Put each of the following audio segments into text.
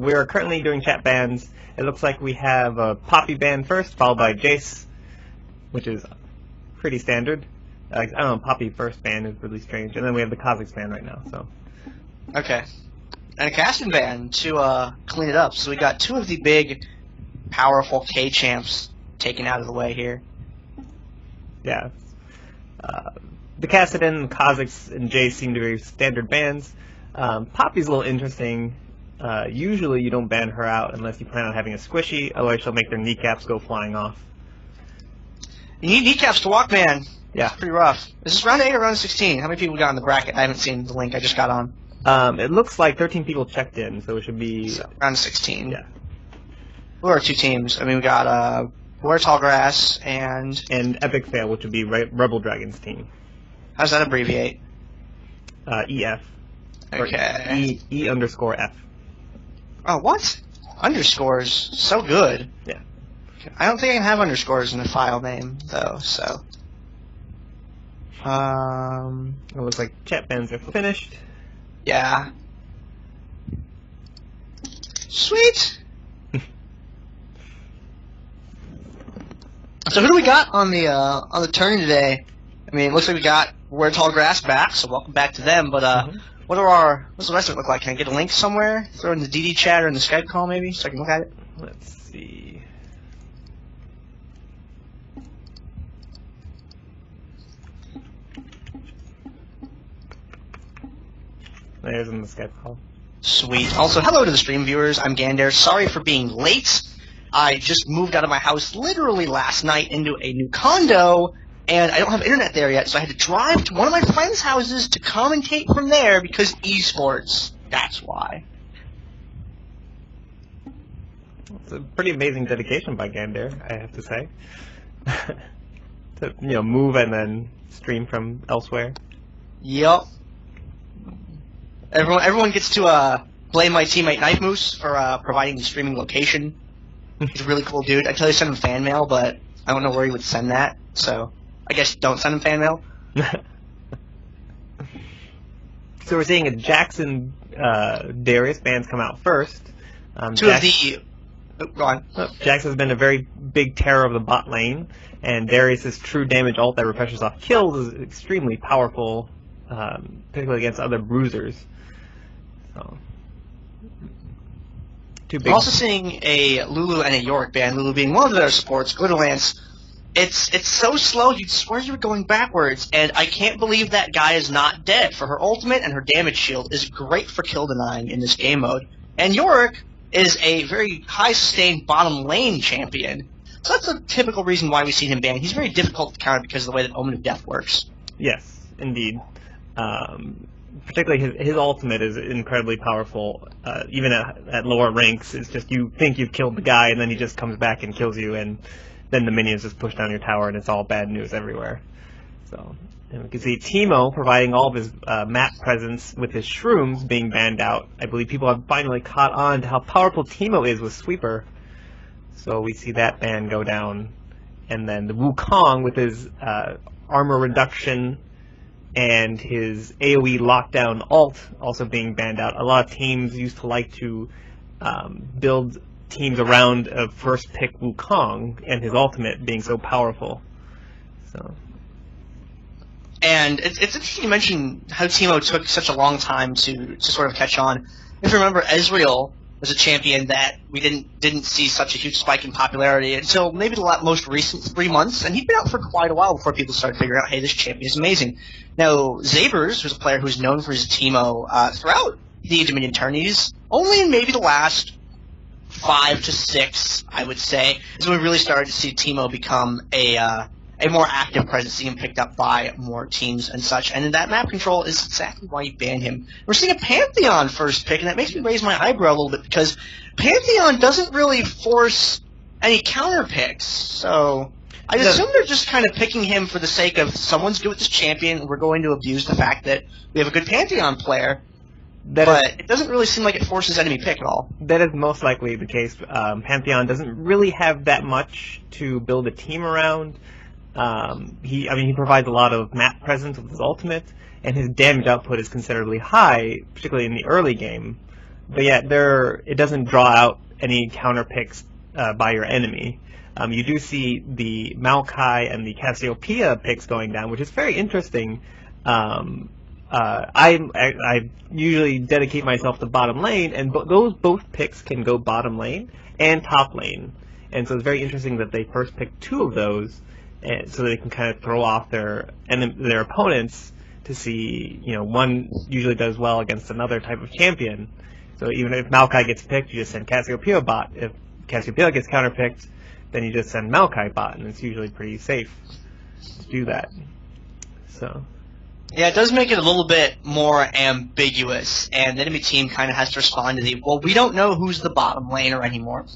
We are currently doing chat bans. It looks like we have a Poppy ban first, followed by Jayce, which is pretty standard. I don't know, Poppy first ban is really strange, and then we have the Kha'Zix ban right now. So. Okay. And a Kassadin ban to clean it up. So we got two of the big, powerful K champs taken out of the way here. Yeah. The Kassadin, Kha'Zix, and Jayce seem to be standard bans. Poppy's a little interesting. Usually you don't ban her out unless you plan on having a squishy, otherwise she'll make their kneecaps go flying off. You need kneecaps to walk, man. Yeah. It's pretty rough. Is this round 8 or round 16? How many people got in the bracket? I haven't seen the link. I just got on. It looks like 13 people checked in, so it should be... So, round 16. Yeah. Who are 2 teams? I mean, we got Where Tall Grass and... And Epic Fail, which would be Rebel Dragon's team. How does that abbreviate? EF. Okay. E_F. Oh, what? Underscores. So good. Yeah. I don't think I can have underscores in the file name, though, so... It looks like chat bans are finished. Yeah. Sweet! So who do we got on the turn today? I mean, it looks like we got Where Tall Grass back, so welcome back to them, but, what's the rest of it look like? Can I get a link somewhere? Throw it in the DD chat or in the Skype call, maybe, so I can look at it? Let's see. There's in the Skype call. Sweet. Also, hello to the stream viewers. I'm Gandair. Sorry for being late. I just moved out of my house literally last night into a new condo, and I don't have internet there yet, so I had to drive to one of my friends' houses to commentate from there because esports. That's why. It's a pretty amazing dedication by Gandair, I have to say. To move and then stream from elsewhere. Yup. Everyone gets to blame my teammate Knife Moose for providing the streaming location. He's a really cool dude. I tell you to send him fan mail, but I don't know where he would send that, so I guess don't send him fan mail. So we're seeing a Jackson Darius bans come out first. Two of the... Oh, go on. Jax has been a very big terror of the bot lane, and Darius' true damage ult that refreshes off kills is extremely powerful, particularly against other bruisers. So, I'm also seeing a Lulu and a Yorick ban, Lulu being one of their supports, Glitter Lance. It's so slow, you'd swear you were going backwards, and I can't believe that guy is not dead, for her ultimate and her damage shield is great for kill denying in this game mode. And Yorick is a very high-sustained bottom lane champion. So that's a typical reason why we see him banned. He's very difficult to counter because of the way that Omen of Death works. Yes, indeed. Particularly his ultimate is incredibly powerful. Even at lower ranks, it's just you think you've killed the guy, and then he just comes back and kills you, and then the minions just push down your tower, and it's all bad news everywhere. So, and we can see Teemo providing all of his map presence with his shrooms being banned out. I believe people have finally caught on to how powerful Teemo is with Sweeper. So we see that ban go down. And then the Wukong with his armor reduction and his AoE lockdown ult also being banned out. A lot of teams used to like to build teams around a first pick Wukong and his ultimate being so powerful. So. And it's interesting you mention how Teemo took such a long time to sort of catch on. If you remember, Ezreal was a champion that we didn't see such a huge spike in popularity until maybe the most recent 3 months, and he'd been out for quite a while before people started figuring out, hey, this champion is amazing. Now, Zabers, who's a player who's known for his Teemo throughout the Dominion tourneys, only in maybe the last 5 to 6, I would say, is when we really started to see Teemo become a more active presence, seeing him picked up by more teams and such. And that map control is exactly why you banned him. We're seeing a Pantheon first pick, and that makes me raise my eyebrow a little bit, because Pantheon doesn't really force any counter picks. So I assume they're just kind of picking him for the sake of someone's good with this champion, and we're going to abuse the fact that we have a good Pantheon player. But it doesn't really seem like it forces enemy pick at all. That is most likely the case. Pantheon doesn't really have that much to build a team around. He provides a lot of map presence with his ultimate, and his damage output is considerably high, particularly in the early game. But yeah, it doesn't draw out any counter picks by your enemy. You do see the Maokai and the Cassiopeia picks going down, which is very interesting. I usually dedicate myself to bottom lane, and those both picks can go bottom lane and top lane. And so it's very interesting that they first picked 2 of those, and so they can kind of throw off their opponents to see, one usually does well against another type of champion. So even if Maokai gets picked, you just send Cassiopeia bot. If Cassiopeia gets counterpicked, then you just send Maokai bot, and it's usually pretty safe to do that. So. Yeah, it does make it a little bit more ambiguous, and the enemy team kind of has to respond to well, we don't know who's the bottom laner anymore,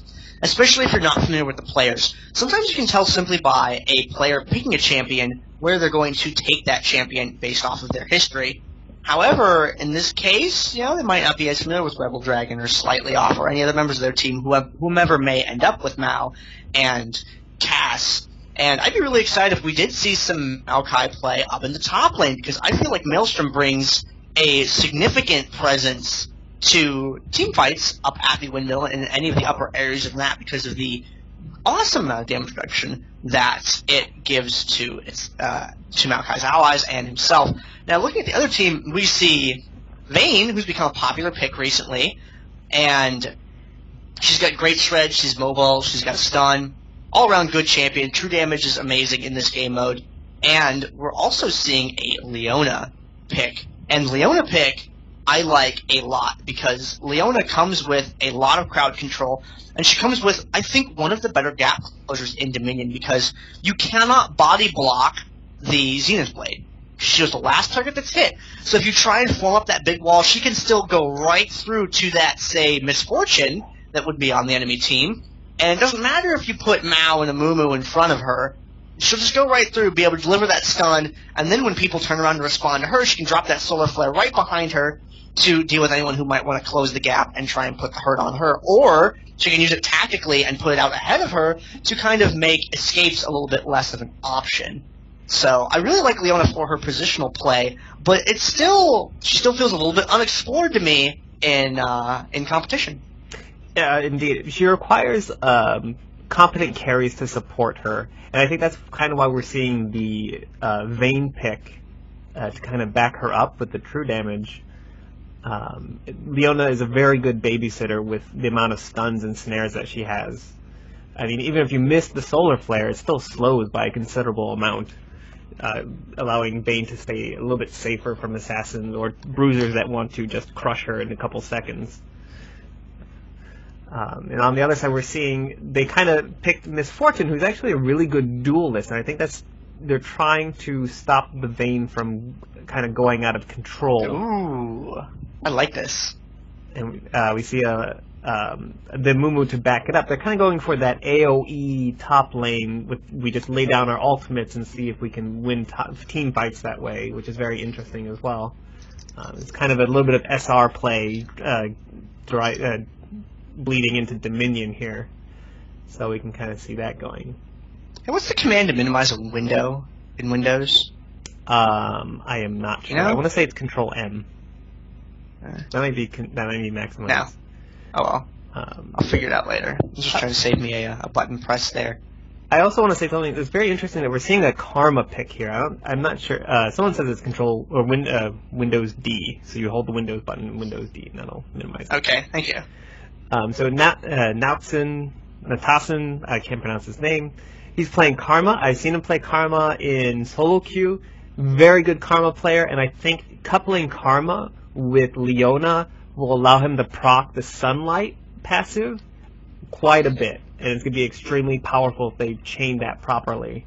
especially if you're not familiar with the players. Sometimes you can tell simply by a player picking a champion where they're going to take that champion based off of their history. However, in this case, they might not be as familiar with Rebel Dragon or Slightly Off or any other members of their team, whomever may end up with Mao and Cass. And I'd be really excited if we did see some Maokai play up in the top lane, because I feel like Maelstrom brings a significant presence to team fights up at the windmill and in any of the upper areas of the map because of the awesome amount of damage reduction that it gives to Maokai's allies and himself. Now, looking at the other team, we see Vayne, who's become a popular pick recently, and she's got great shred, she's mobile, she's got a stun. All-around good champion. True damage is amazing in this game mode. And we're also seeing a Leona pick. And Leona pick I like a lot because Leona comes with a lot of crowd control. And she comes with, I think, one of the better gap closures in Dominion because you cannot body block the Zenith Blade. She was the last target that's hit. So if you try and form up that big wall, she can still go right through to that, say, Misfortune that would be on the enemy team. And it doesn't matter if you put Mao and Amumu in front of her. She'll just go right through, be able to deliver that stun, and then when people turn around to respond to her, she can drop that solar flare right behind her to deal with anyone who might want to close the gap and try and put the hurt on her. Or she can use it tactically and put it out ahead of her to kind of make escapes a little bit less of an option. So I really like Leona for her positional play, but she still feels a little bit unexplored to me in competition. Yeah, indeed. She requires competent carries to support her, and I think that's kind of why we're seeing the Vayne pick to kind of back her up with the true damage. Leona is a very good babysitter with the amount of stuns and snares that she has. I mean, even if you miss the solar flare, it still slows by a considerable amount, allowing Vayne to stay a little bit safer from assassins or bruisers that want to just crush her in a couple seconds. And on the other side, we're seeing they kind of picked Misfortune, who's actually a really good duelist, and I think they're trying to stop the Vayne from kind of going out of control. Ooh, I like this. And we see the Mumu to back it up. They're kind of going for that AoE top lane. We just lay down our ultimates and see if we can win team fights that way, which is very interesting as well. It's kind of a little bit of SR play, bleeding into Dominion here, so we can kind of see that going. Hey, what's the command to minimize a window in Windows? I am not sure. I want to say it's Control M. That might be maximize. No. Oh well. I'll figure it out later. I'm just trying to save me a button press there. I also want to say something that's very interesting that we're seeing a Karma pick here. I'm not sure. Someone says it's Control or Windows D, so you hold the Windows button and Windows D, and that'll minimize it. Okay, thank you. So Natasen, I can't pronounce his name. He's playing Karma. I've seen him play Karma in solo queue. Very good Karma player, and I think coupling Karma with Leona will allow him to proc the Sunlight passive quite a bit, and it's going to be extremely powerful if they chain that properly.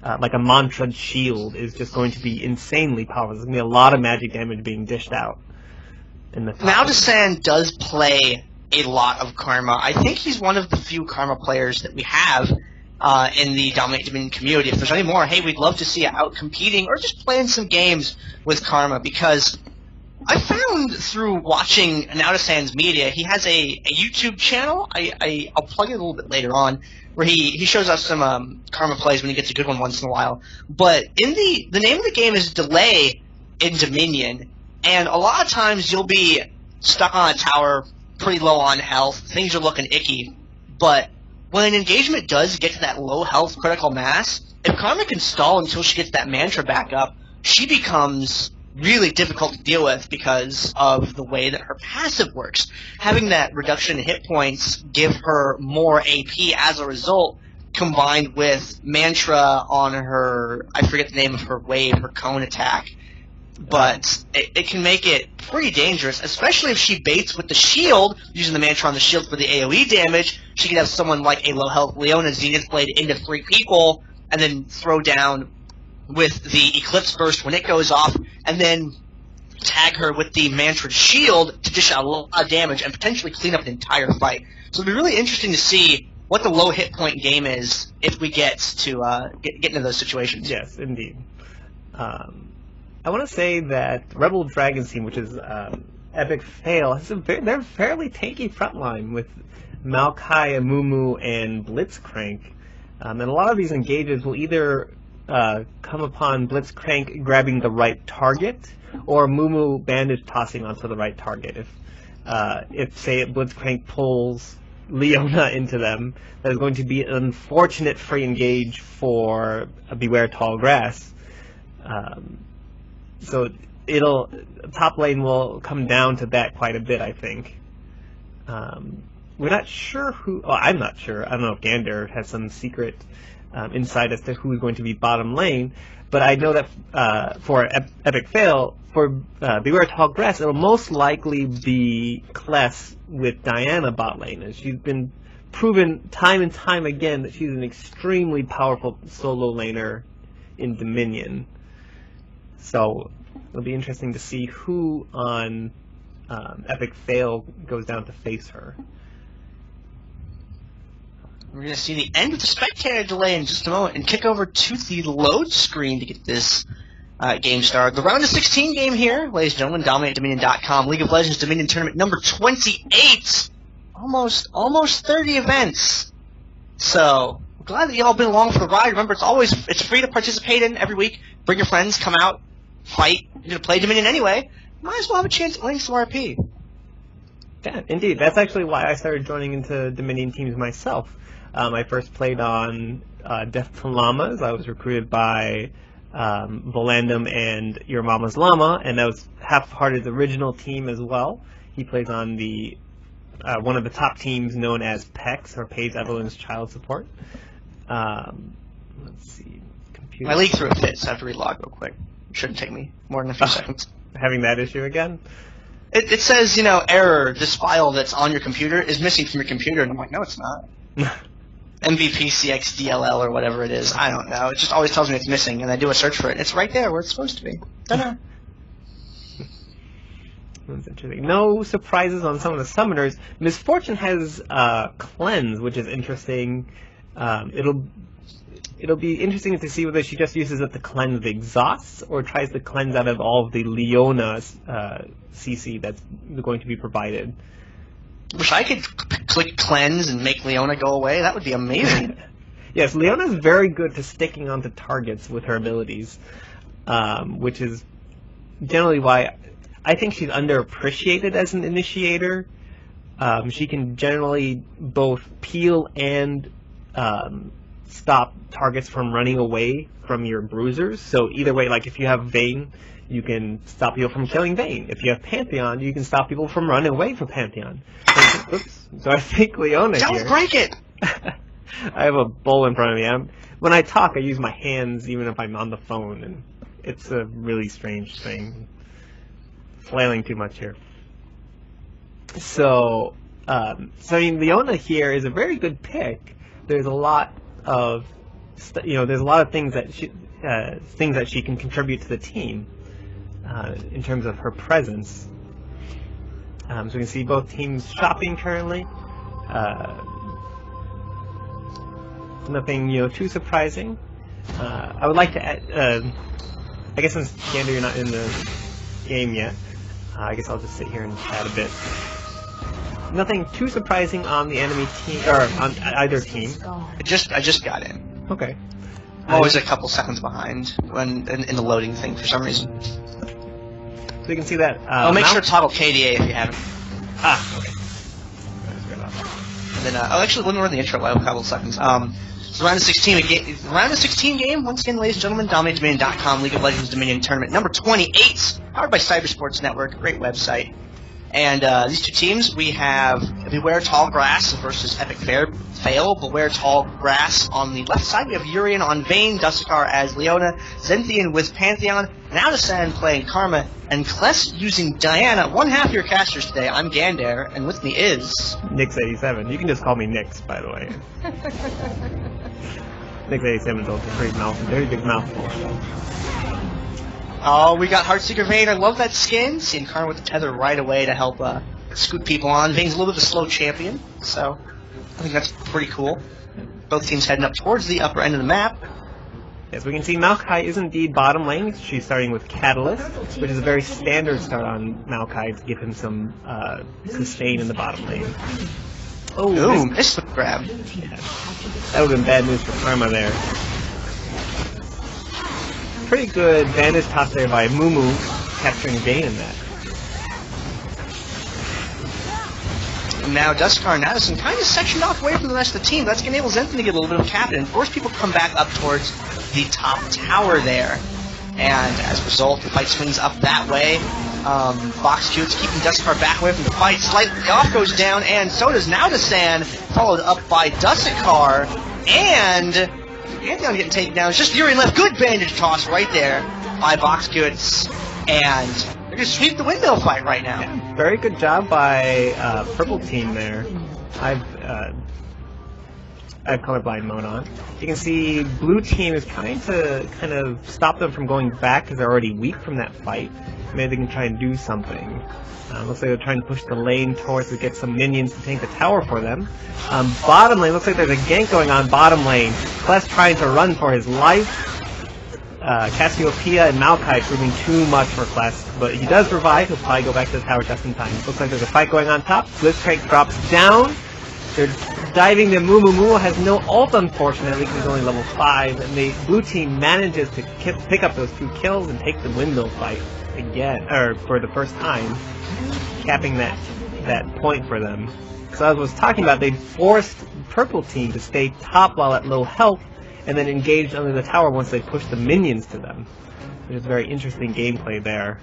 Like a Mantra Shield is just going to be insanely powerful. There's going to be a lot of magic damage being dished out. Natasen does play a lot of Karma. I think he's one of the few Karma players that we have in the Dominate Dominion community. If there's any more, hey, we'd love to see you out competing or just playing some games with Karma, because I found through watching Natasen's media, he has a YouTube channel. I'll plug it a little bit later on, where he shows us some Karma plays when he gets a good one once in a while. But in the name of the game is Delay in Dominion, and a lot of times you'll be stuck on a tower, pretty low on health, things are looking icky, but when an engagement does get to that low health critical mass, if Karma can stall until she gets that mantra back up, she becomes really difficult to deal with because of the way that her passive works. Having that reduction in hit points give her more AP as a result, combined with mantra on her, I forget the name of her wave, her cone attack, but it can make it pretty dangerous, especially if she baits with the shield, using the mantra on the shield for the AoE damage. She could have someone like a low health Leona Zenith Blade into 3 people, and then throw down with the Eclipse Burst when it goes off, and then tag her with the Mantra Shield to dish out a lot of damage and potentially clean up an entire fight. So it'll be really interesting to see what the low hit point game is if we get to get into those situations. Yes, indeed. I want to say that Rebel Dragon's team, which is Epic Fail, has they're fairly tanky frontline with Maokai+Amumu and Blitzcrank. And a lot of these engages will either come upon Blitzcrank grabbing the right target, or Mumu bandage tossing onto the right target. If say Blitzcrank pulls Leona into them, that is going to be an unfortunate free engage for a Beware Tall Grass. So top lane will come down to that quite a bit, I think. We're not sure who. Oh, I'm not sure. I don't know if Gandair has some secret insight as to who is going to be bottom lane, but I know that for Epic Fail, for Beware Tall Grass, it'll most likely be Kless with Diana bot lane, and she's been proven time and time again that she's an extremely powerful solo laner in Dominion. So it'll be interesting to see who on Epic Fail goes down to face her. We're going to see the end of the spectator delay in just a moment and kick over to the load screen to get this game started. The round of 16 game here, ladies and gentlemen, DominateDominion.com, League of Legends Dominion Tournament number 28. Almost 30 events. So, I'm glad that y'all been along for the ride. Remember, it's free to participate in every week. Bring your friends, come out, fight. You're going to play Dominion anyway. Might as well have a chance at winning some RP. Yeah, indeed. That's actually why I started joining into Dominion teams myself. I first played on Death to Llamas. I was recruited by Volandum and Your Mama's Llama, and that was Half-Hearted's original team as well. He plays on the one of the top teams known as PEX, or Pays Evelyn's Child Support. Let's see. Computer. My league threw a fit, so I have to relog real quick. It shouldn't take me more than a few seconds. Having that issue again? It says, error, this file that's on your computer is missing from your computer, and I'm like, no, it's not. MVPCXDLL or whatever it is. I don't know. It just always tells me it's missing, and I do a search for it. It's right there where it's supposed to be. Ta-da. That's interesting. No surprises on some of the summoners. Misfortune has Cleanse, which is interesting. It'll be interesting to see whether she just uses it to cleanse the exhausts, or tries to cleanse out of all of the Leona's CC that's going to be provided. Wish I could click cleanse and make Leona go away. That would be amazing. Yes, Leona's very good to sticking onto targets with her abilities, which is generally why I think she's underappreciated as an initiator. She can generally both peel and stop targets from running away from your bruisers. So either way, like if you have Vayne, you can stop people from killing Vayne. If you have Pantheon, you can stop people from running away from Pantheon. Oops. So I think Leona here... Don't break it! I have a bowl in front of me. When I talk, I use my hands even if I'm on the phone, and it's a really strange thing. Flailing too much here. So I mean, Leona here is a very good pick. There's a lot of, there's a lot of things that she can contribute to the team in terms of her presence. So we can see both teams shopping currently. Nothing too surprising. I would like to add, I guess since Gandair, you're not in the game yet, I guess I'll just sit here and chat a bit. Nothing too surprising on the enemy team, or on either team. I just got in. Okay. I'm always a couple seconds behind when in the loading thing for some reason. you can see that. Make sure to toggle KDA if you haven't. Ah, okay. And then, actually, when we're in the intro, I have a couple of seconds. So round of 16 game, once again, ladies and gentlemen, DominateDominion.com, League of Legends Dominion Tournament number 28, powered by Cybersports Network, great website. And these two teams, we have Beware Tall Grass versus Epic Fail. Beware Tall Grass on the left side, we have Leona+Vayne, Dustakar as Leona, Zenthian with Pantheon, Nautisan playing Karma, and Kless using Diana. One half of your casters today. I'm Gandair, and with me is... Nix87. You can just call me Nix, by the way. Nix87 is also very big mouthful. Oh, we got Heartseeker Vayne. I love that skin. Seeing Karma with the tether right away to help scoot people on. Vayne's a little bit of a slow champion, so I think that's pretty cool. Both teams heading up towards the upper end of the map. As we can see, Maokai is indeed bottom lane. She's starting with Catalyst, which is a very standard start on Maokai to give him some sustain in the bottom lane. Oh, missed the grab. Yeah. That would have been bad news for Karma there. Pretty good bandage toss there by Amumu, capturing Vayne in that. And now Dustakar and Nautisan kind of sectioned off away from the rest of the team. That's going to enable Zenthian to get a little bit of cap and force people to come back up towards the top tower there. And as a result, the fight swings up that way. Foxcute's keeping Dustakar back away from the fight. Slightly off goes down, and so does Nautisan, followed up by Dustakar. And Pantheon getting taken down. It's just Yorick left. Good bandage toss right there by Foxcutes. And they're going to sweep the windmill fight right now. Yeah, very good job by purple team there. I have colorblind mode on. You can see blue team is trying to kind of stop them from going back because they're already weak from that fight. Maybe they can try and do something. Looks like they're trying to push the lane towards to get some minions to take the tower for them. Bottom lane, looks like there's a gank going on bottom lane. Kless trying to run for his life. Cassiopeia and Maokai proving too much for Kless, but he does revive. He'll probably go back to the tower just in time. Looks like there's a fight going on top. Blitzcrank drops down. They're diving the Amumu. Has no ult, unfortunately, because he's only level 5, and the blue team manages to pick up those 2 kills and take the windmill fight again, or for the first time, capping that point for them. So as I was talking about, they forced purple team to stay top while at low health, and then engaged under the tower once they pushed the minions to them. Which is very interesting gameplay there.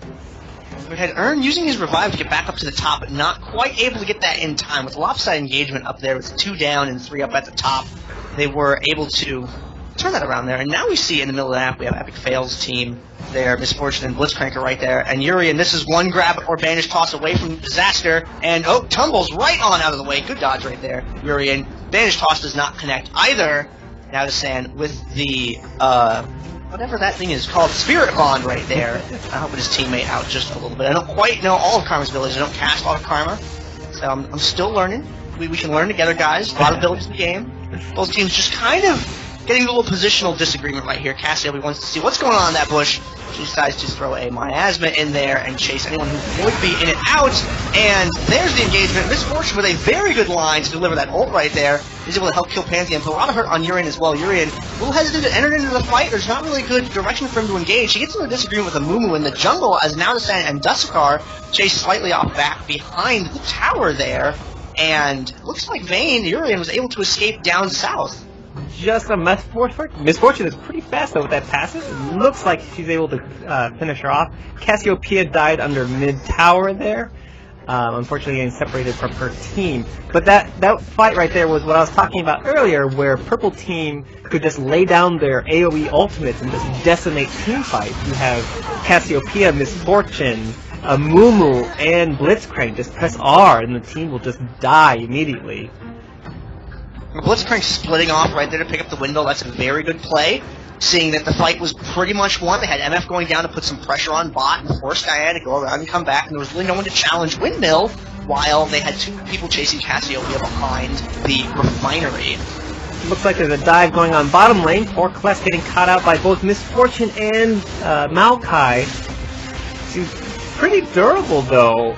We had Earn using his revive to get back up to the top, but not quite able to get that in time. With lopsided engagement up there, with 2 down and 3 up at the top, they were able to turn that around there. And now we see in the middle of the map, we have Epic Fail's team there, Misfortune and Blitzcrank are right there. And Yuri, and this is one grab or bandage toss away from disaster, and oh, tumbles right on out of the way. Good dodge right there, Yuri, and bandage toss does not connect either. Nautisan with the, whatever that thing is called, Spirit Bond right there. Helping his teammate out just a little bit. I don't quite know all of Karma's abilities. I don't cast a lot of Karma. So I'm still learning. We can learn together, guys. A lot of abilities in the game. Both teams just kind of getting a little positional disagreement right here. Cassiopeia wants to see what's going on in that bush. She decides to throw a miasma in there and chase anyone who would be in and out. And there's the engagement. Misfortune with a very good line to deliver that ult right there. He's able to help kill Pantheon. Put a lot of hurt on Urian as well. Urian a little hesitant to enter into the fight. There's not really good direction for him to engage. He gets into a disagreement with Amumu in the jungle as Nautisan and Dustakar chase slightly off back behind the tower there. And looks like Vayne, Urian, was able to escape down south. Just a Misfortune is pretty fast though with that passive. It looks like she's able to finish her off. Cassiopeia died under mid-tower there. Unfortunately getting separated from her team. But that fight right there was what I was talking about earlier, where purple team could just lay down their AoE ultimates and just decimate team fights. You have Cassiopeia, Misfortune, Amumu, and Blitzcrank. Just press R and the team will just die immediately. Blitzcrank splitting off right there to pick up the window. That's a very good play. Seeing that the fight was pretty much won. They had MF going down to put some pressure on bot and force Diana to go around and come back, and there was really no one to challenge Windmill, while they had 2 people chasing Cassiopeia behind the refinery. Looks like there's a dive going on bottom lane. Poor Kless getting caught out by both Misfortune and Maokai. She's pretty durable though.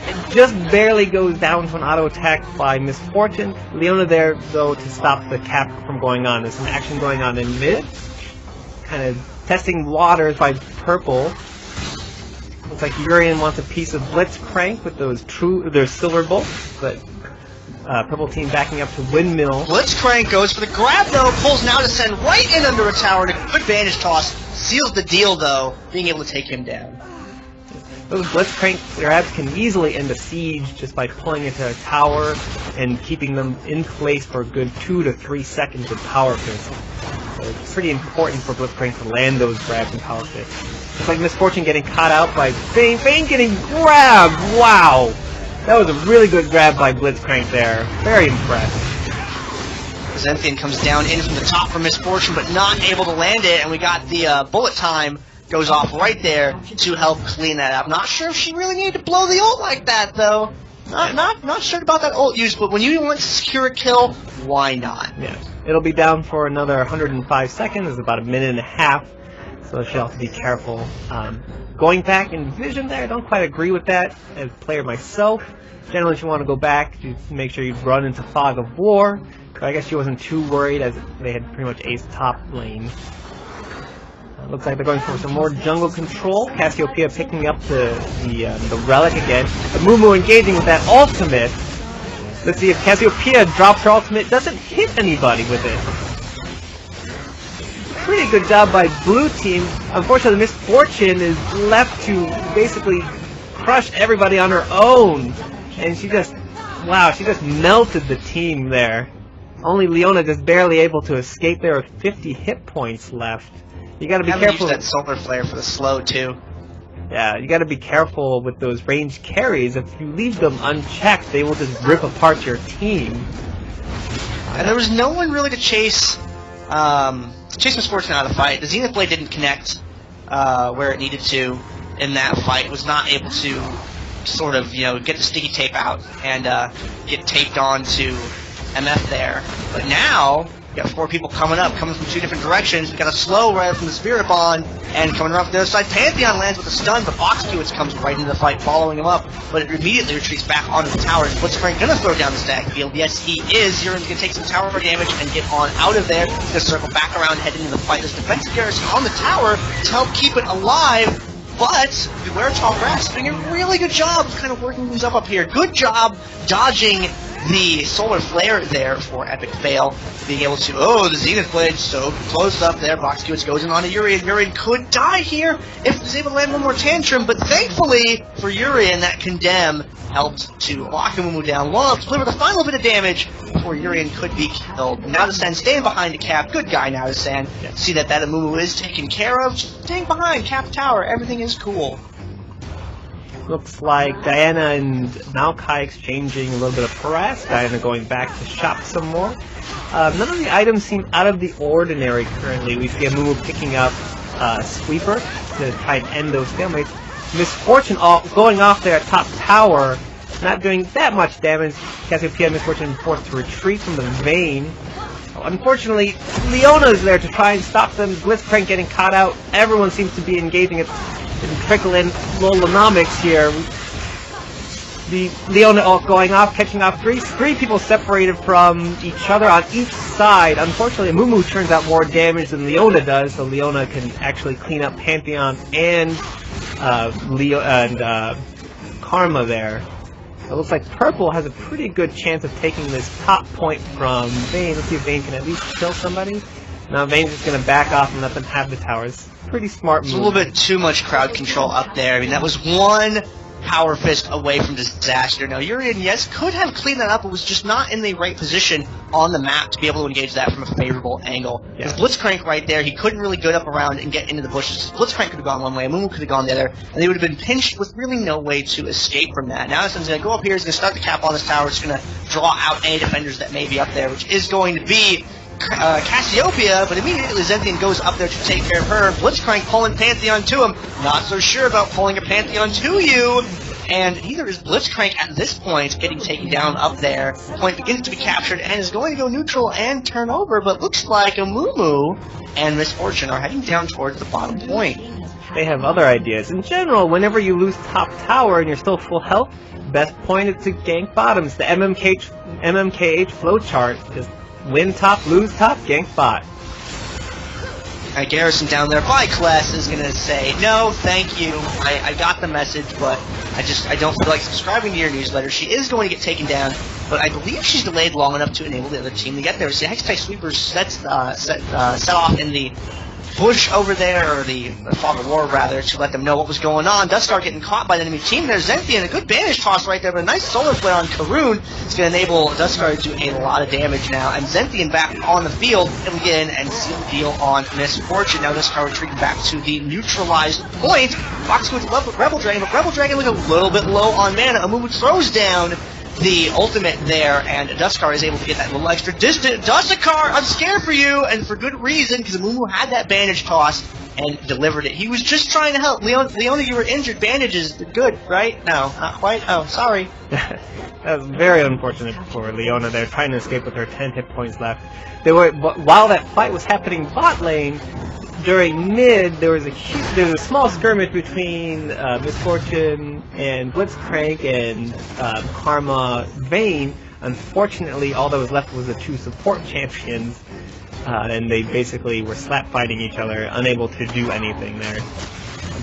It just barely goes down to an auto attack by Misfortune. Leona there though to stop the cap from going on. There's some action going on in mid. Kind of testing waters by purple. Looks like Yorick wants a piece of Blitzcrank with those silver bolts, but purple team backing up to Windmill. Blitzcrank goes for the grab though, pulls now to send right in under a tower, and a good vantage toss. Seals the deal though, being able to take him down. Those Blitzcrank grabs can easily end a siege just by pulling into a tower and keeping them in place for a good 2 to 3 seconds with Power Fist. So it's pretty important for Blitzcrank to land those grabs in Power Fist. Looks like Misfortune getting caught out by Vayne. Vayne getting grabbed! Wow! That was a really good grab by Blitzcrank there. Very impressed. Xanthian comes down in from the top for Misfortune, but not able to land it, and we got the bullet time goes off right there to help clean that up. Not sure if she really needed to blow the ult like that, though. Not sure about that ult use, but when you want to secure a kill, why not? Yeah. It'll be down for another 105 seconds. It's about a minute and a half, so she'll have to be careful. Going back in vision there, I don't quite agree with that as a player myself. Generally, if you want to go back, you make sure you run into Fog of War. But I guess she wasn't too worried as they had pretty much aced top lane. Looks like they're going for some more jungle control. Cassiopeia picking up the relic again. Amumu engaging with that ultimate. Let's see if Cassiopeia drops her ultimate. Doesn't hit anybody with it. Pretty good job by blue team. Unfortunately, Misfortune is left to basically crush everybody on her own. And she just melted the team there. Only Leona just barely able to escape there with 50 hit points left. You gotta be careful. Use that solar flare for the slow too. Yeah, you gotta be careful with those ranged carries. If you leave them unchecked, they will just rip apart your team. And there was no one really to chase Misfortune out of the fight. The Zenith Blade didn't connect where it needed to in that fight. It was not able to sort of, get the sticky tape out and get taped on to MF there. But now, we got 4 people coming from 2 different directions. We got a slow right from the Spirit Bond, and coming around from the other side, Pantheon lands with a stun, but Boxkiewicz comes right into the fight, following him up, but it immediately retreats back onto the tower. Is Blitzcrank gonna throw down the stag field? Yes, he is. Yorick's gonna take some tower damage and get on out of there. He's gonna circle back around, head into the fight. This defensive garrison on the tower to help keep it alive. But beware tall grass, doing a really good job of kind of working things up here. Good job dodging the solar flare there for Epic Fail. Being able to, the Zenith Blade so close up there. Boxkiewicz goes in onto Yorick, and Yorick could die here if he was able to land one more tantrum, but thankfully for Yorick, that Condemn helped to lock Amumu down long enough to deliver the final bit of damage before Yorick could be killed. Now to Sen staying behind the cap. Good guy now to Sen. Yeah. See that Amumu is taken care of. Staying behind cap tower. Everything is cool. Looks like Diana and Maokai exchanging a little bit of harass. Diana going back to shop some more. None of the items seem out of the ordinary currently. We see Amumu picking up Sweeper to try and end those stalemates. Misfortune going off there at top tower, not doing that much damage. Cassiopeia and Misfortune forced to retreat from the Vayne. Unfortunately, Leona is there to try and stop them. Blitzcrank getting caught out. Everyone seems to be engaging it. Trickle-in Lolonomics here. The Leona ult going off, catching off three people separated from each other on each side. Unfortunately, Amumu turns out more damage than Leona does, so Leona can actually clean up Pantheon and Karma there. It looks like Purple has a pretty good chance of taking this top point from Vayne. Let's see if Vayne can at least kill somebody. Now Vayne's just going to back off and let them have the towers. Pretty smart move. It's a little bit too much crowd control up there. I mean, that was one Power Fist away from disaster. Now, Yorick, yes, could have cleaned that up, but was just not in the right position on the map to be able to engage that from a favorable angle. Yeah. With Blitzcrank right there, he couldn't really get up around and get into the bushes. Blitzcrank could have gone one way, Amumu could have gone the other, and they would have been pinched with really no way to escape from that. Now, Sen's going to go up here, he's going to start the cap on this tower, he's going to draw out any defenders that may be up there, which is going to be Cassiopeia, but immediately Xanthian goes up there to take care of her. Blitzcrank pulling Pantheon to him. Not so sure about pulling a Pantheon to you. And neither is Blitzcrank at this point getting taken down up there. Point begins to be captured and is going to go neutral and turn over, but looks like Amumu and Misfortune are heading down towards the bottom point. They have other ideas. In general, whenever you lose top tower and you're still full health, best point is to gank bottoms. The MMKH flowchart. Just win top, lose top, gank bot. Garrison down there by Class is going to say, no, thank you. I got the message, but I don't feel like subscribing to your newsletter. She is going to get taken down, but I believe she's delayed long enough to enable the other team to get there. So the Hex-type sweepers set off in the bush over there, or the fog of war rather, to let them know what was going on. Dustar getting caught by the enemy team there. Zenthian, a good bandage toss right there, but a nice solar flare on Karun is going to enable Dustar to do a lot of damage now. And Zenthian back on the field, and we get in and seal the deal on Miss Fortune. Now Dustar retreating back to the neutralized point. Fox goes to Rebel Dragon, but Rebel Dragon looking a little bit low on mana. Amumu throws down the ultimate there, and Dustar is able to get that little extra distance. Dustar, I'm scared for you, and for good reason, because Amumu had that bandage toss and delivered it. He was just trying to help. Leona, you were injured. Bandages, they're good, right? No, not quite. Oh, sorry. That was very unfortunate for Leona there, trying to escape with her 10 hit points left. While that fight was happening bot lane, during mid, there was a small skirmish between Miss Fortune and Blitzcrank and Karma+Vayne. Unfortunately, all that was left was the two support champions, and they basically were slap fighting each other, unable to do anything there.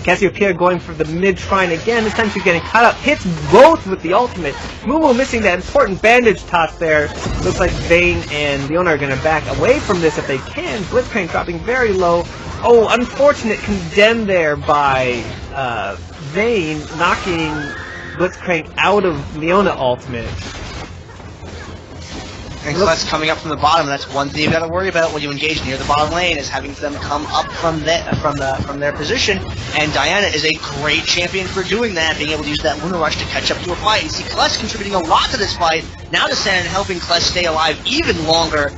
Cassiopeia going for the mid shrine again. This time she's getting caught up. Hits both with the ultimate. Mumu missing that important bandage toss there. Looks like Vayne and Leona are going to back away from this if they can. Blitzcrank dropping very low. Oh, unfortunate condemn there by Vayne, knocking Blitzcrank out of Leona ultimate. And Kless coming up from the bottom. That's one thing you've got to worry about when you engage near the bottom lane, is having them come up from their position. And Diana is a great champion for doing that, being able to use that Lunar Rush to catch up to a fight. You see Kless contributing a lot to this fight. Now Descend helping Kless stay alive even longer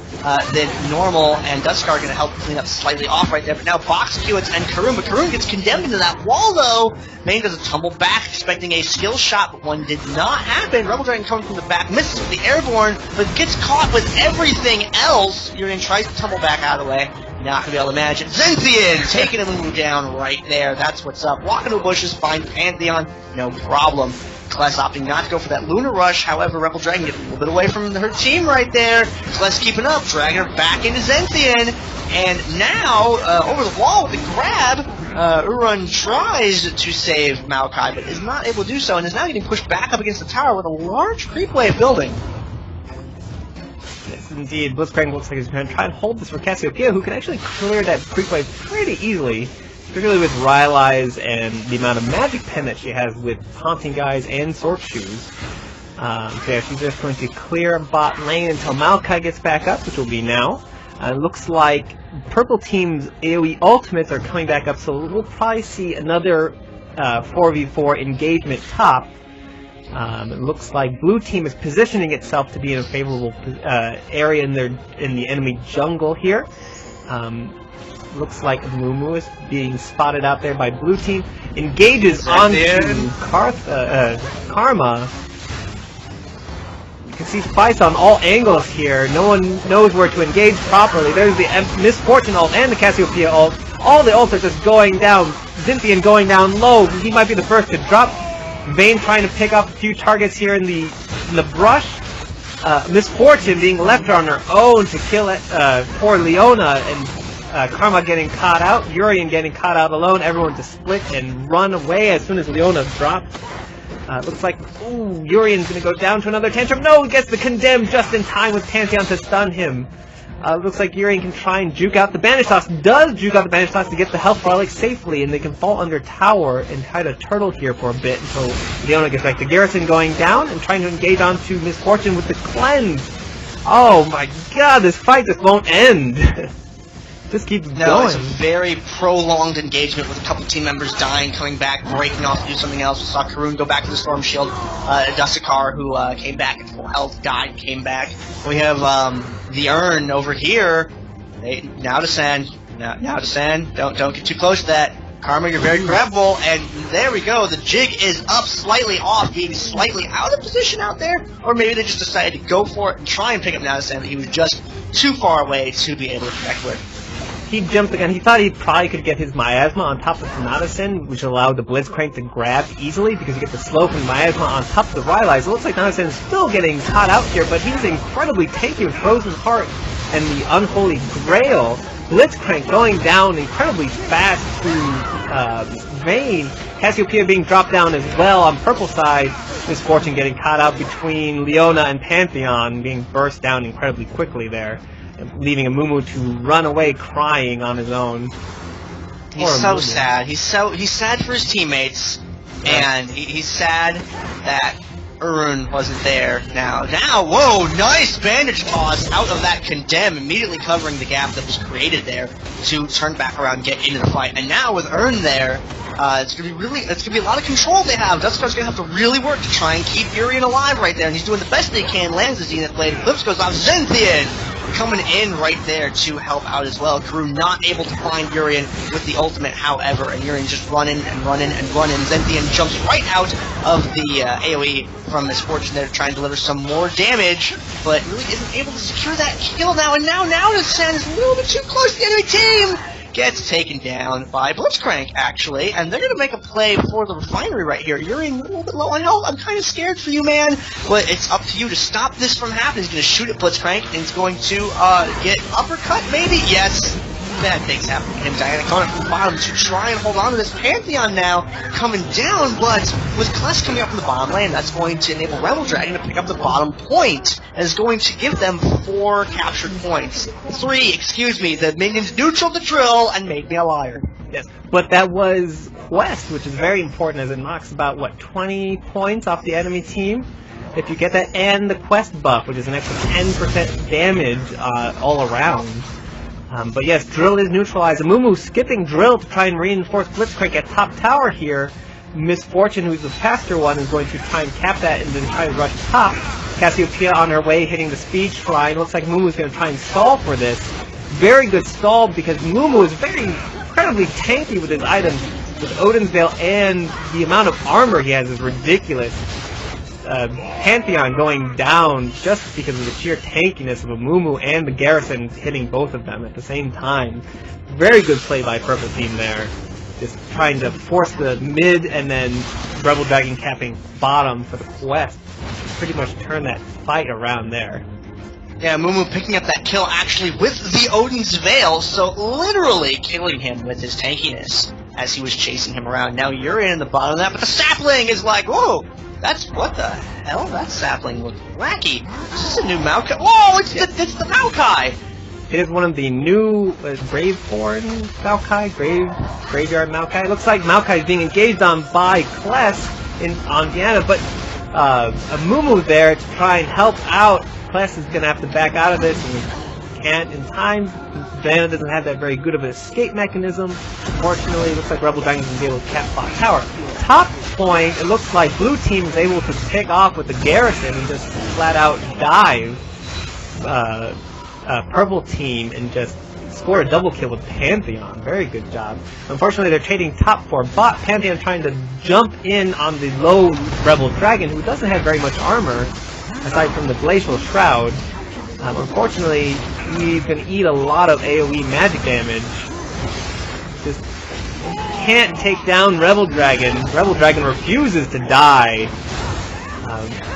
than normal, and Dustar going to help clean up slightly off right there. But now Box Kiwitz and Karun, but Karun gets condemned into that wall though. Vayne does a tumble back, expecting a skill shot, but one did not happen. Rebel Dragon coming from the back, misses with the airborne, but gets caught with everything else. Yorick tries to tumble back out of the way. Not going to be able to manage it. Zenthian taking Lulu down right there. That's what's up. Walking to the bushes, find Pantheon, no problem. Kless opting not to go for that Lunar Rush. However, Rebel Dragon getting a little bit away from her team right there. Kless keeping up, dragging her back into Zenthian. And now, over the wall with the grab, Urun tries to save Maokai, but is not able to do so, and is now getting pushed back up against the tower with a large creep wave building. Yes, indeed. Blitzcrank looks like he's going to try and hold this for Cassiopeia, who can actually clear that creep wave pretty easily. Particularly with Rylai's and the amount of magic pen that she has with Haunting Guys and Sword Shoes. So yeah, she's just going to clear bot lane until Maokai gets back up, which will be now. Looks like Purple Team's AoE ultimates are coming back up, so we'll probably see another 4v4 engagement top. It looks like Blue Team is positioning itself to be in a favorable area in the enemy jungle here. Looks like Amumu is being spotted out there by Blue Team. Engages onto Karma. You can see fights on all angles here. No one knows where to engage properly. There's the Miss Fortune ult and the Cassiopeia ult. All the ults are just going down. Zenthian going down low. He might be the first to drop. Vayne trying to pick up a few targets here in the brush. Miss Fortune being left on her own to kill poor Leona, and Karma getting caught out, Yorick getting caught out alone, everyone to split and run away as soon as Leona dropped. Looks like, ooh, Yorick's gonna go down to another tantrum. No, he gets the condemn just in time with Pantheon to stun him. Looks like Yorick can try and juke out the bandage toss. Does juke out the bandage toss to get the health relic safely, and they can fall under tower and try to turtle here for a bit until Leona gets back to Garrison going down and trying to engage onto Miss Fortune with the cleanse. Oh my god, this fight just won't end. Just keeps going. No, it's a very prolonged engagement with a couple team members dying, coming back, breaking off to do something else. We saw Karun go back to the Storm Shield. Dustar, who came back at full health, died, came back. We have the Urn over here. Now Descend. Now Descend. Don't get too close to that. Karma, you're very grabbable, and there we go. The jig is up, slightly off, being slightly out of position out there, or maybe they just decided to go for it and try and pick up Now Descend, but he was just too far away to be able to connect with. He jumped again. He thought he probably could get his Miasma on top of Nadison, which allowed the Blitzcrank to grab easily because you get the slow from Miasma on top of the Rylai's. It looks like Nadison is still getting caught out here, but he's incredibly tanky with Frozen Heart and the Unholy Grail. Blitzcrank going down incredibly fast to Vayne. Cassiopeia being dropped down as well on purple side. Miss Fortune getting caught out between Leona and Pantheon, being burst down incredibly quickly there, leaving Amumu to run away crying on his own. He's so sad. He's sad for his teammates, and he's sad that Urn wasn't there. Now, whoa, nice bandage toss out of that condemn, immediately covering the gap that was created there to turn back around and get into the fight. And now with Urn there, it's gonna be a lot of control they have. Duskkar's gonna have to really work to try and keep Urian alive right there, and he's doing the best that he can. Lands the Zenith Blade, Eclipse goes off. Zenthian coming in right there to help out as well. Crew not able to find Urian with the ultimate, however, and Urian just running and running and running. Zenthian jumps right out of the AoE from Miss Fortune there to try and deliver some more damage, but really isn't able to secure that kill now. And now the Sand is a little bit too close to the enemy team. Gets taken down by Blitzcrank, actually, and they're going to make a play for the refinery right here. Urian a little bit low on health. I'm kind of scared for you, man, but it's up to you to stop this from happening. He's going to shoot at Blitzcrank, and he's going to get uppercut, maybe? Yes. Bad things happen to him. Diana coming up from the bottom to try and hold on to this. Pantheon now coming down, but with Kless coming up from the bottom lane, that's going to enable Rebel Dragon to pick up the bottom point, and is going to give them 4 captured points. 3, excuse me, the minions neutral the drill and made me a liar. Yes, but that was Quest, which is very important as it knocks about, what, 20 points off the enemy team? If you get that, and the Quest buff, which is an extra 10% damage all around. But yes, Drill is neutralized. Amumu skipping Drill to try and reinforce Blitzcrank at top tower here. Miss Fortune, who's the faster one, is going to try and cap that and then try to rush top. Cassiopeia on her way, hitting the speed shrine. Looks like Mumu's going to try and stall for this. Very good stall because Mumu is very incredibly tanky with his items. With Odin's Veil and the amount of armor he has is ridiculous. Pantheon going down just because of the sheer tankiness of Amumu and the garrison hitting both of them at the same time. Very good play by Purple Team there. Just trying to force the mid and then Rebel Dragon capping bottom for the Quest. Pretty much turn that fight around there. Yeah, Amumu picking up that kill actually with the Odin's Veil, so literally killing him with his tankiness as he was chasing him around. Now you're in the bottom of that, but the sapling is like, whoa! That's, what the hell? That sapling looks wacky. Is this a new Maokai? Whoa, it's the Maokai! It is one of the new Graveborn Maokai, Graveyard Maokai. It looks like Maokai is being engaged on by Kless on Diana, but Amumu there to try and help out. Kless is going to have to back out of this and can't in time. Diana doesn't have that very good of an escape mechanism. Unfortunately, it looks like Rebel Dragon is able to cap Clock Tower. Top point, it looks like Blue Team is able to pick off with the garrison and just flat out dive Purple Team and just score a double kill with Pantheon. Very good job. Unfortunately, they're trading top for bot. Pantheon trying to jump in on the low Rebel Dragon, who doesn't have very much armor aside from the Glacial Shroud. Unfortunately, he's going to eat a lot of AoE magic damage. Just can't take down Rebel Dragon. Rebel Dragon refuses to die.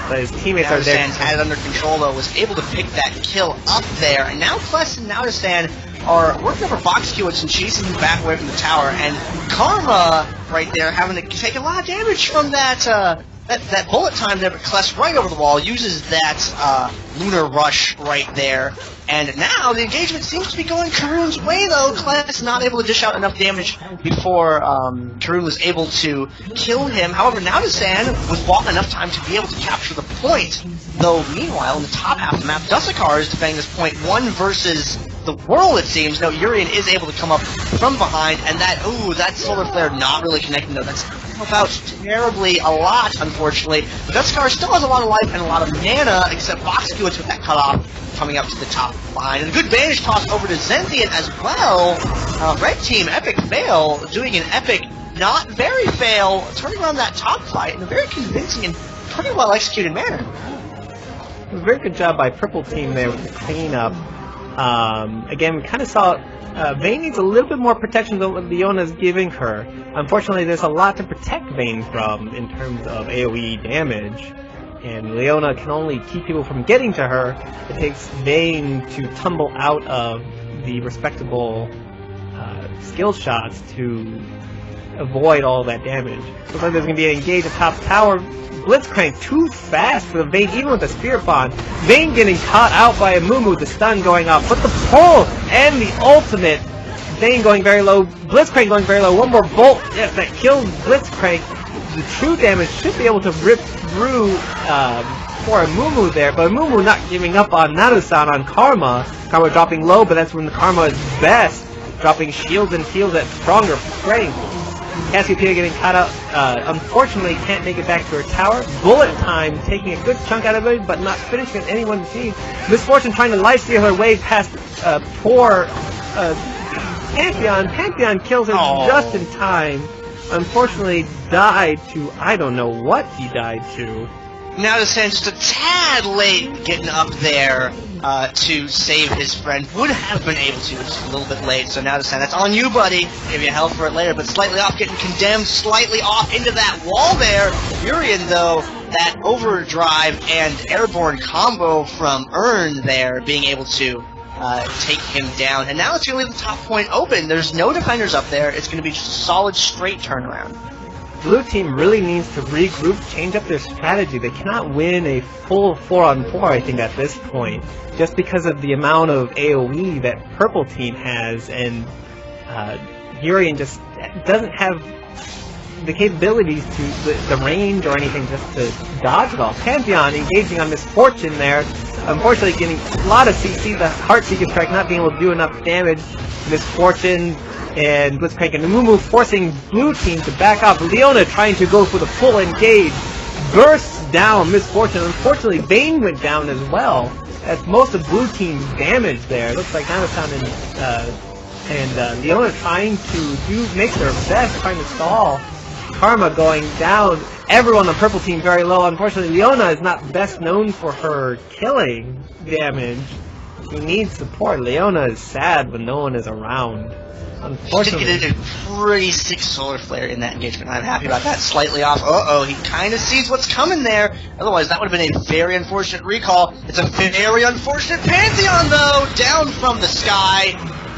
But his teammates are there. Had it under control though, was able to pick that kill up there. And now Kless and Nautisan are working over Box Q and chasing him back away from the tower. And Karma right there having to take a lot of damage from that that bullet time there, but Kless right over the wall uses that Lunar Rush right there. And now the engagement seems to be going Karun's way, though. Kless not able to dish out enough damage before Karun was able to kill him. However, Nautisan was bought enough time to be able to capture the point. Though, meanwhile, in the top half of the map, Duskar is defending this point 1 versus the world, it seems. No, Urian is able to come up from behind, and that Solar Flare not really connecting, though. That's about terribly a lot, unfortunately. But Duskar still has a lot of life and a lot of mana, except Boxkiewicz with that cutoff coming up to the top line. And a good vantage toss over to Zenthian as well. Red Team, epic fail, doing an epic not very fail, turning around that top fight in a very convincing and pretty well executed manner. A very good job by Purple Team there with the cleanup. Again, we kind of saw Vayne needs a little bit more protection than what Leona's giving her. Unfortunately, there's a lot to protect Vayne from in terms of AoE damage, and Leona can only keep people from getting to her. It takes Vayne to tumble out of the respectable skill shots to avoid all that damage. Looks like there's going to be an engage at top tower. Blitzcrank too fast for the Vayne, even with the Spirit Bond. Vayne getting caught out by Amumu, the stun going off, but the pull and the ultimate. Vayne going very low, Blitzcrank going very low. One more bolt, yes, that kills Blitzcrank. The true damage should be able to rip through for Amumu there, but Amumu not giving up on Naru-san on Karma. Karma dropping low, but that's when the Karma is best. Dropping shields and heals at stronger strength. Cassiopeia getting caught out, unfortunately can't make it back to her tower. Bullet time taking a good chunk out of it, but not finishing anyone's team. Misfortune trying to lifesteal her way past poor Pantheon. Pantheon kills her just in time. Unfortunately died to, I don't know what he died to. Now the Sand just a tad late getting up there to save his friend. Would have been able to, just a little bit late. So now the Sand, that's on you, buddy. Give you hell for it later, but slightly off, getting condemned, slightly off into that wall there. Urian, though, that overdrive and airborne combo from Earn there, being able to take him down. And now it's going to leave the top point open. There's no defenders up there. It's going to be just a solid straight turnaround. Blue team really needs to regroup, change up their strategy. They cannot win a full 4-on-4, I think, at this point, just because of the amount of AoE that purple team has, and Urian just doesn't have the capabilities to, the range or anything just to dodge it all. Pantheon engaging on Misfortune there, unfortunately getting a lot of CC, the Heart Seeker Strike not being able to do enough damage. Misfortune and Blitzcrank and Amumu forcing blue team to back off. Leona trying to go for the full engage. Bursts down Misfortune. Unfortunately, Vayne went down as well. That's most of blue team's damage there. It looks like Narusan and Leona trying to make their best, trying to stall. Karma going down. Everyone on purple team very low. Unfortunately, Leona is not best known for her killing damage. She needs support. Leona is sad when no one is around. Unfortunately, she did get a pretty sick solar flare in that engagement. I'm happy about that. Slightly off. Uh-oh, he kind of sees what's coming there. Otherwise, that would have been a very unfortunate recall. It's a very unfortunate Pantheon, though, down from the sky.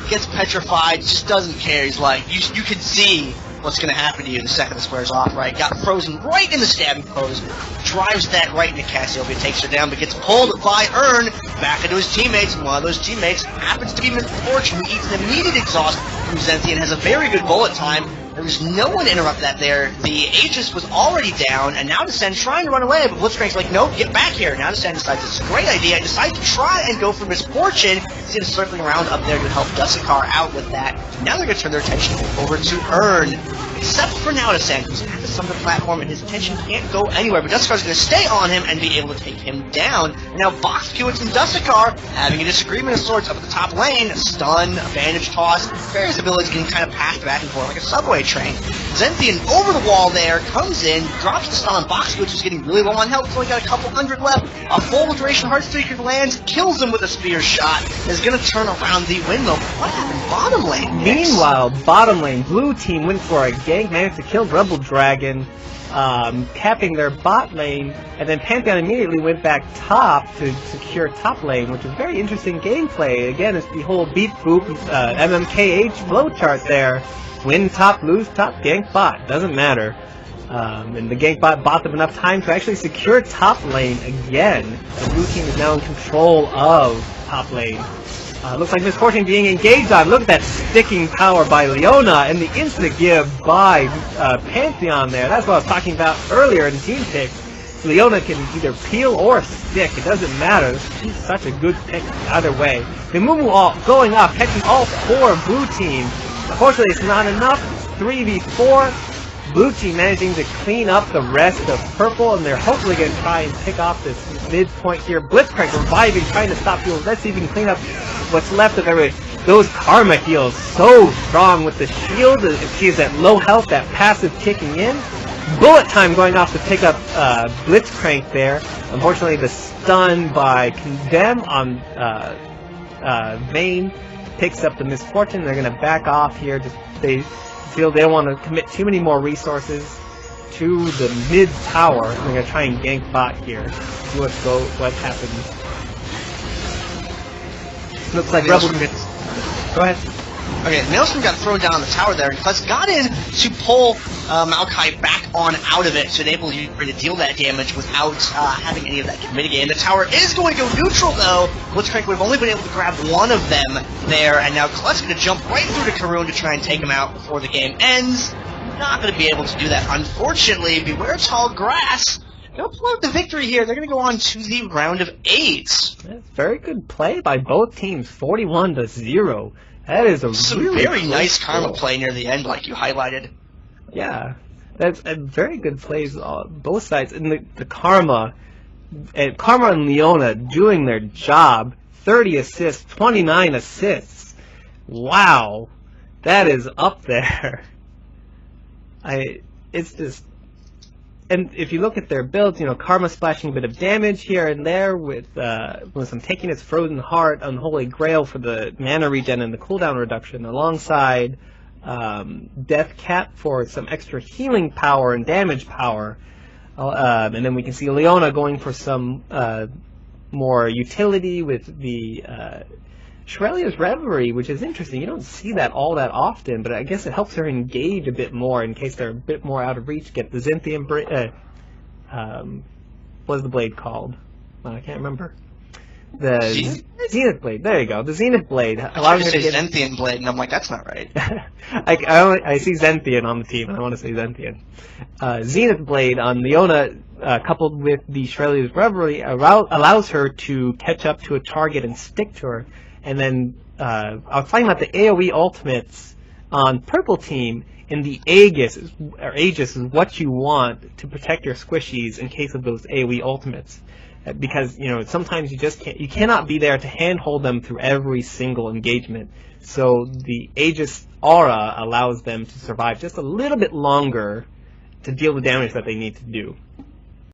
Gets petrified, just doesn't care. He's like, you can see what's going to happen to you the second the square's off, right? Got frozen right in the stabbing pose. Drives that right into Cassiopeia, takes her down, but gets pulled by Earn back into his teammates. And one of those teammates happens to be Misfortune, who eats an immediate exhaust from Zenthi and has a very good bullet time. There was no one to interrupt that there. The Aegis was already down, and now Descend trying to run away, but Blitzcrank's like, nope, get back here. Now Descend decides it's a great idea. Decides to try and go for Misfortune. Instead of circling around up there to help Dussikar out with that. Now they're going to turn their attention over to Earn. Except for now Descend, who's at the summit platform, and his attention can't go anywhere. But Dussikar's going to stay on him and be able to take him down. And now Box Pewitz and Dussikar having a disagreement of sorts up at the top lane. A stun, a bandage toss, various abilities getting kind of passed back and forth like a subway train. Zenthian over the wall there, comes in, drops the stun on Box Pewitz, who's getting really low on health. He's only got a couple hundred left. A full duration Heartstreaker lands, kills him with a spear shot. Is going to turn around the windmill. What happened bottom lane? Meanwhile, bottom lane, blue team went for a gank, managed to kill Rebel Dragon, capping their bot lane, and then Pantheon immediately went back top to secure top lane, which is very interesting gameplay. Again, it's the whole beat boop, MMKH flowchart there. Win top, lose top, gank bot, doesn't matter. And the gank bot bought them enough time to actually secure top lane again. The blue team is now in control of top lane. Looks like Misfortune being engaged on. Look at that sticking power by Leona and the insta-give by Pantheon there. That's what I was talking about earlier in team pick. Leona can either peel or stick. It doesn't matter. She's such a good pick either way. The Amumu all going off, catching all four blue team. Unfortunately, it's not enough. 3v4. Blue team managing to clean up the rest of purple, and they're hopefully going to try and pick off this midpoint here. Blitzcrank reviving, trying to stop heals. Let's see if we can clean up what's left of everybody. Those Karma heals, so strong with the shield. If she is at low health, that passive kicking in. Bullet time going off to pick up Blitzcrank there. Unfortunately, the stun by Condemn on Vayne picks up the Misfortune. They're going to back off here. They feel they don't want to commit too many more resources to the mid tower. They're going to try and gank bot here. See what happens. Looks like Rebel Go ahead. Okay, Maelstrom got thrown down on the tower there, and Klutz got in to pull Maokai back on out of it to enable you to deal that damage without having any of that get mitigated. And the tower is going to go neutral, though. Blitzcrank would have only been able to grab one of them there, and now Klutz going to jump right through to Karun to try and take him out before the game ends. Not going to be able to do that, unfortunately. Beware Tall Grass. They'll pull out the victory here. They're going to go on to the round of 8. That's very good play by both teams, 41-0. That is some really very nice Karma play near the end, like you highlighted. Yeah, that's a very good plays on both sides. And the Karma and Leona doing their job. 30 assists, 29 assists. Wow, that is up there. It's just. And if you look at their builds, you know, Karma splashing a bit of damage here and there with some taking its Frozen Heart, Unholy Grail for the mana regen and the cooldown reduction, alongside Death Cap for some extra healing power and damage power. And then we can see Leona going for some more utility with the Shrelia's Reverie, which is interesting. You don't see that all that often, but I guess it helps her engage a bit more in case they're a bit more out of reach. Get the Zenithian what's the blade called? I can't remember. The Zenith Blade. There you go. The Zenith Blade. I was going to say Zenithian Blade, and I'm like, that's not right. I see Zenithian on the team, and I want to say Zenithian. Zenith Blade on Leona, coupled with the Shrelia's Reverie, allows her to catch up to a target and stick to her. And then I was talking about the AoE ultimates on Purple Team, and the Aegis is what you want to protect your squishies in case of those AoE ultimates. Because, you know, sometimes you cannot be there to handhold them through every single engagement. So the Aegis aura allows them to survive just a little bit longer to deal the damage that they need to do.